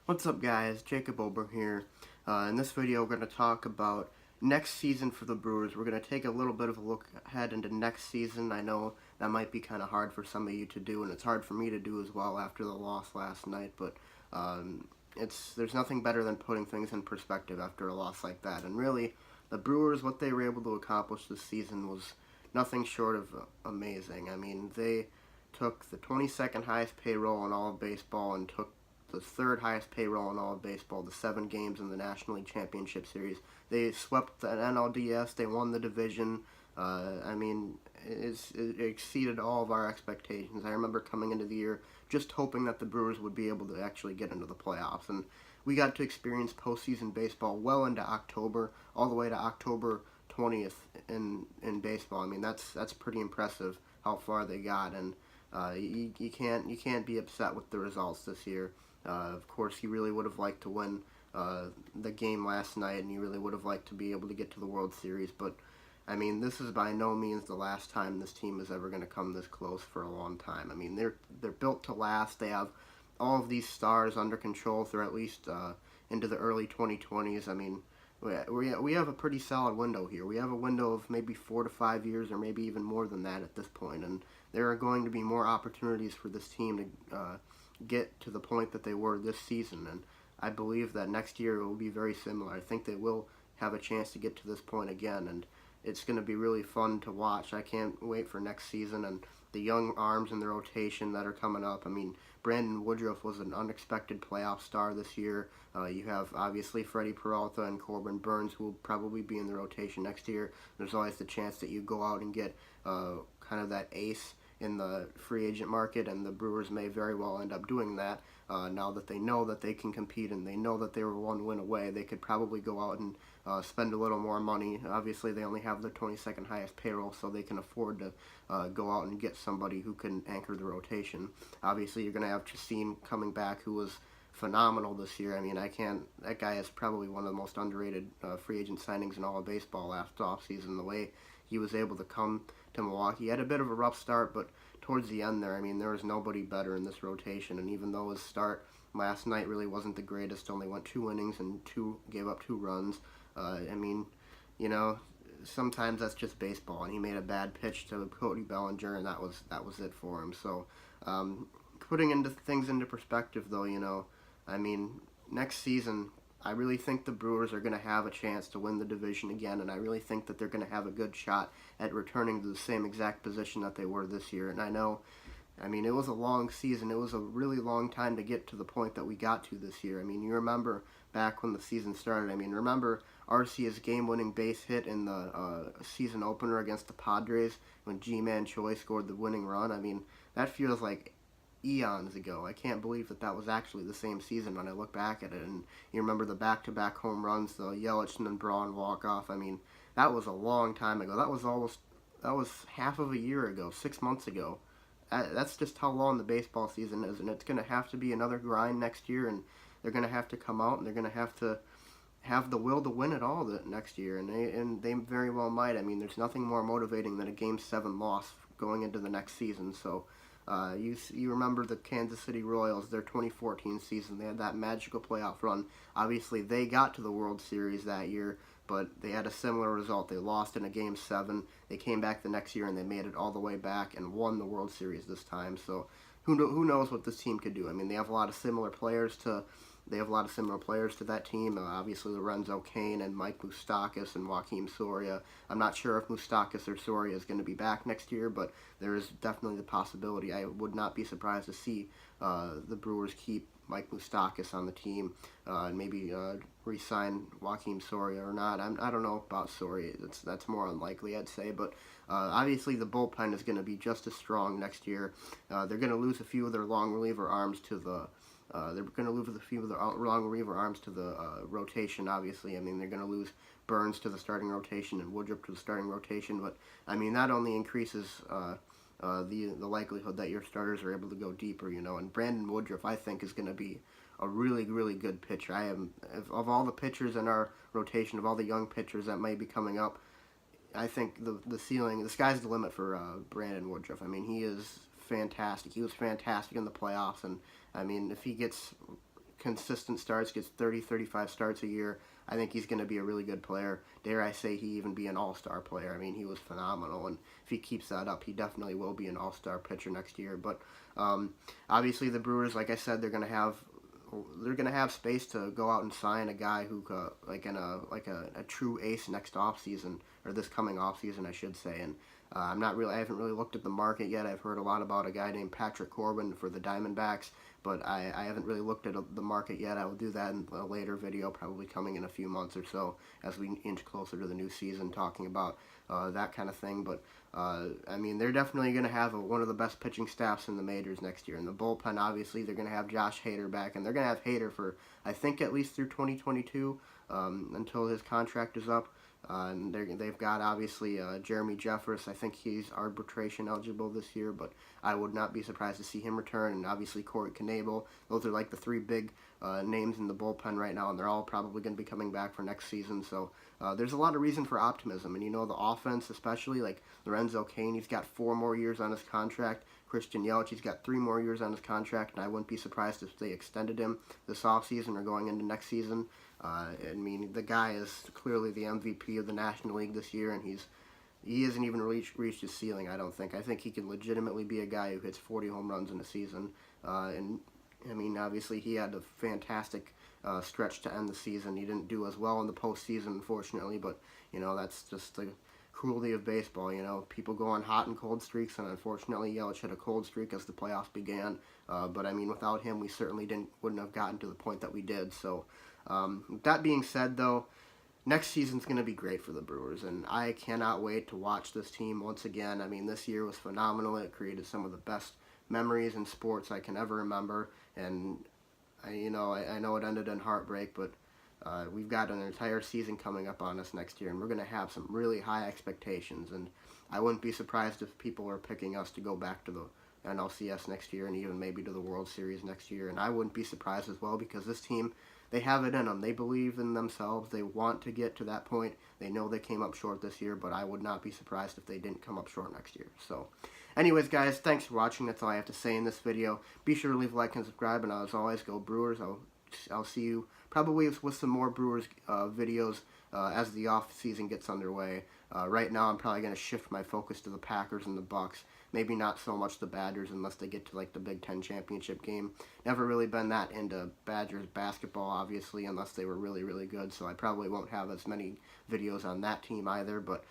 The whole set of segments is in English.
What's up guys, Jacob Ober here. In this video we're going to talk about next season for the Brewers. We're going to take a little bit of a look ahead into next season. I know that might be kind of hard for some of you to do, and it's hard for me to do as well after the loss last night, but there's nothing better than putting things in perspective after a loss like that. And really, the Brewers, what they were able to accomplish this season was nothing short of amazing. I mean, they took the 22nd highest payroll in all of baseball and took the third highest payroll in all of baseball, the 7 games in the National League Championship Series. They swept the NLDS, they won the division. I mean, it exceeded all of our expectations. I remember coming into the year just hoping that the Brewers would be able to actually get into the playoffs. And we got to experience postseason baseball well into October, all the way to October 20th in baseball. I mean, that's pretty impressive how far they got, and you can't be upset with the results this year. Of course, he really would have liked to win the game last night, and he really would have liked to be able to get to the World Series. But I mean, this is by no means the last time this team is ever going to come this close for a long time. I mean, they're built to last. They have all of these stars under control through at least into the early 2020s. I mean, we have a pretty solid window here. We have a window of maybe 4 to 5 years, or maybe even more than that at this point. And there are going to be more opportunities for this team to get to the point that they were this season, and I believe that next year it will be very similar. I think they will have a chance to get to this point again, and it's going to be really fun to watch. I can't wait for next season and the young arms in the rotation that are coming up. I mean, Brandon Woodruff was an unexpected playoff star this year. You have obviously Freddie Peralta and Corbin Burns, who will probably be in the rotation next year. There's always the chance that you go out and get kind of that ace in the free agent market, and the Brewers may very well end up doing that. Now that they know that they can compete and they know that they were one win away, they could probably go out and spend a little more money. Obviously, they only have the 22nd highest payroll, so they can afford to go out and get somebody who can anchor the rotation. Obviously, you're going to have Chacin coming back, who was phenomenal this year. I mean, that guy is probably one of the most underrated free agent signings in all of baseball last offseason. The way he was able to come to Milwaukee. He had a bit of a rough start, but towards the end there, I mean, there was nobody better in this rotation. And even though his start last night really wasn't the greatest, only went 2 innings and gave up 2 runs. I mean, you know, sometimes that's just baseball. And he made a bad pitch to Cody Bellinger, and that was it for him. So, putting things into perspective, though, I mean, next season, I really think the Brewers are going to have a chance to win the division again, and I really think that they're going to have a good shot at returning to the same exact position that they were this year. And I mean, it was a long season. It was a really long time to get to the point that we got to this year. I mean, you remember back when the season started. I mean, remember Arcia's game-winning base hit in the season opener against the Padres when G-Man Choi scored the winning run? I mean, that feels like eons ago. I can't believe that was actually the same season when I look back at it. And you remember the back-to-back home runs, the Yelich and Braun walk-off. I mean, that was a long time ago. That was half of a year ago, 6 months ago. That's just how long the baseball season is, and it's going to have to be another grind next year, and they're going to have to come out, and they're going to have the will to win it all next year, and they very well might. I mean, there's nothing more motivating than a Game 7 loss going into the next season. So you remember the Kansas City Royals, their 2014 season. They had that magical playoff run. Obviously, they got to the World Series that year, but they had a similar result. They lost in a Game 7. They came back the next year, and they made it all the way back and won the World Series this time. So who knows what this team could do? I mean, they have a lot of similar players to that team. Obviously, Lorenzo Cain and Mike Moustakas and Joakim Soria. I'm not sure if Moustakas or Soria is going to be back next year, but there is definitely the possibility. I would not be surprised to see the Brewers keep Mike Moustakas on the team and maybe re-sign Joakim Soria or not. I don't know about Soria. That's more unlikely, I'd say. But obviously, the bullpen is going to be just as strong next year. They're going to lose a few of their long reliever arms to the rotation, obviously. I mean, they're going to lose Burns to the starting rotation and Woodruff to the starting rotation, but I mean, that only increases the likelihood that your starters are able to go deeper, and Brandon Woodruff, I think, is going to be a really, really good pitcher. Of all the pitchers in our rotation, of all the young pitchers that may be coming up, I think the sky's the limit for Brandon Woodruff. I mean, he is fantastic. He was fantastic in the playoffs, and I mean, if he gets consistent starts, gets 30, 35 starts a year, I think he's going to be a really good player. Dare I say he even be an all-star player. I mean, he was phenomenal, and if he keeps that up, he definitely will be an all-star pitcher next year. But obviously the Brewers, like I said, they're going to have space to go out and sign a guy who like a true ace next offseason, or this coming offseason, I should say. And I haven't really looked at the market yet. I've heard a lot about a guy named Patrick Corbin for the Diamondbacks, but I haven't really looked at the market yet. I will do that in a later video, probably coming in a few months or so, as we inch closer to the new season, talking about that kind of thing. But I mean, they're definitely going to have one of the best pitching staffs in the majors next year. In the bullpen, obviously, they're going to have Josh Hader back, and they're going to have Hader for, I think, at least through 2022, until his contract is up. And they've got, obviously, Jeremy Jeffress. I think he's arbitration eligible this year, but I would not be surprised to see him return. And obviously Corey Knebel. Those are like the three big names in the bullpen right now, and they're all probably going to be coming back for next season. So there's a lot of reason for optimism. And, the offense, especially, like Lorenzo Cain, he's got 4 more years on his contract. Christian Yelich, he's got 3 more years on his contract, and I wouldn't be surprised if they extended him this offseason or going into next season. I mean, the guy is clearly the MVP of the National League this year, and he hasn't even reached his ceiling, I don't think. I think he can legitimately be a guy who hits 40 home runs in a season. And, I mean, obviously he had a fantastic stretch to end the season. He didn't do as well in the postseason, unfortunately, but, that's just the cruelty of baseball. People go on hot and cold streaks, and unfortunately Yelich had a cold streak as the playoffs began. But, I mean, without him, we certainly wouldn't have gotten to the point that we did. So, with that being said, though, next season's going to be great for the Brewers, and I cannot wait to watch this team once again. I mean, this year was phenomenal. It created some of the best memories in sports I can ever remember, and I know it ended in heartbreak, but we've got an entire season coming up on us next year, and we're going to have some really high expectations, and I wouldn't be surprised if people are picking us to go back to the NLCS next year and even maybe to the World Series next year, and I wouldn't be surprised as well, because this team, they have it in them. They believe in themselves. They want to get to that point. They know they came up short this year, but I would not be surprised if they didn't come up short next year. So, anyways, guys, thanks for watching. That's all I have to say in this video. Be sure to leave a like and subscribe, and as always, go Brewers. I'll see you probably with some more Brewers videos as the off season gets underway. Right now, I'm probably going to shift my focus to the Packers and the Bucks. Maybe not so much the Badgers unless they get to like the Big Ten championship game. Never really been that into Badgers basketball, obviously, unless they were really, really good. So I probably won't have as many videos on that team either. But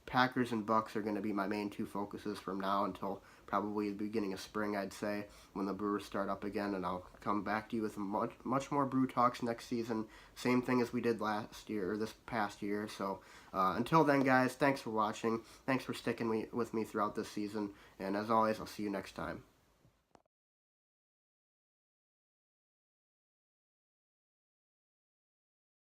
Packers and Bucks are going to be my main 2 focuses from now until probably the beginning of spring, I'd say, when the Brewers start up again, and I'll come back to you with much more Brew Talks next season. Same thing as we did last year, or this past year. So until then, guys, thanks for watching. Thanks for sticking with me throughout this season, and as always, I'll see you next time.